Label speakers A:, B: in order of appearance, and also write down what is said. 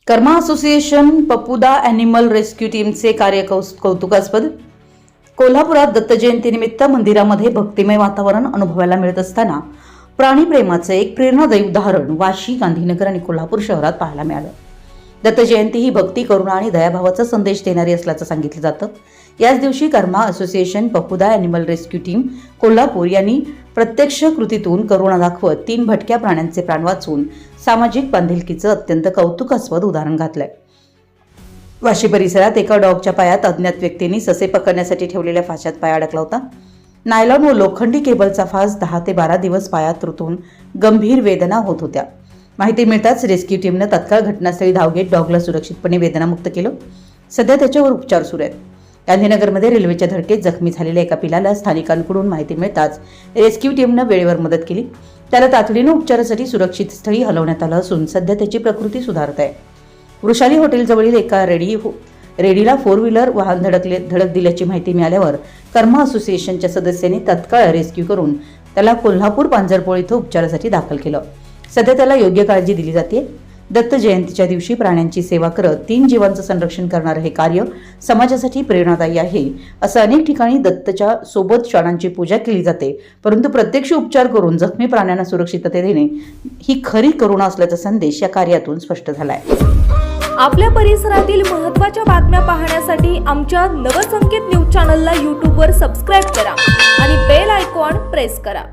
A: कर्मा Association पप्पूदा animal rescue टीमचे कार्य कौतुकास्पद। कोल्हापुरात दत्त जयंतीनिमित्त मंदिरामध्ये भक्तिमय वातावरण अनुभवायला मिळत असताना प्राणीप्रेमाचे एक प्रेरणादायी उदाहरण वाशी, गांधीनगर आणि कोल्हापूर शहरात पाहायला मिळालं। दत्त जयंती ही भक्ती, करुणा आणि दयाभावाचा संदेश देणारी असल्याचं सांगितलं जातं। याच दिवशी कर्मा असोसिएशन पप्पूदा ॲनिमल रेस्क्यू टीम कोल्हापूर यांनी प्रत्यक्ष कृतीतून करुणा दाखवत 3 भटक्या प्राण्यांचे प्राण वाचवून सामाजिक बांधिलकीचं अत्यंत कौतुकास्पद उदाहरण घातलंय। वाशी परिसरात एका डॉगच्या पायात अज्ञात व्यक्तींनी ससे पकडण्यासाठी ठेवलेल्या फाशात पाय अडकला होता। नायलॉन व लोखंडी केबलचा फास 10 ते 12 दिवस पायात रुतून गंभीर वेदना होत होत्या। माहिती मिळताच रेस्क्यू टीमने तात्काळ घटनास्थळी धाव घेत डॉगला सुरक्षितपणे वेदनामुक्त केलं। सध्या त्याच्यावर उपचार सुरू आहेत। गांधीनगरमध्ये रेल्वेच्या धडकेत जखमी झालेल्या एका पिलाला स्थानिकांकडून माहिती मिळताच रेस्क्यू टीमने वेळेवर मदत केली। त्याला तातडीने उपचारासाठी सुरक्षित स्थळी हलवण्यात आलं असून सध्या त्याची प्रकृती सुधारत आहे। वृषाली हॉटेलजवळील एका रेडीला 4 व्हीलर वाहन धडक दिल्याची माहिती मिळाल्यावर कर्मा असोसिएशनच्या सदस्यांनी तत्काळ रेस्क्यू करून त्याला कोल्हापूर पांजरपोळ इथं उपचारासाठी दाखल केलं। सध्या त्याला योग्य काळजी दिली जाते। दत्त जयंतीच्या दिवशी प्राण्यांची सेवा करत 3 जीवांचं संरक्षण करणारे हे कार्य समाजासाठी प्रेरणादायी आहे। असं अनेक ठिकाणी दत्तच्या सोबत श्वानांची पूजा केली जाते, परंतु प्रत्यक्ष उपचार करून जखमी प्राण्यांना सुरक्षितता देणे ही खरी करुणा असल्याचा संदेश या कार्यातून स्पष्ट झालाय।
B: आपल्या परिसरातील महत्त्वाच्या बातम्या पाहण्यासाठी आमच्या नवसंकेत न्यूज चॅनलला YouTube वर सबस्क्राइब करा आणि बेल आयकॉन प्रेस करा।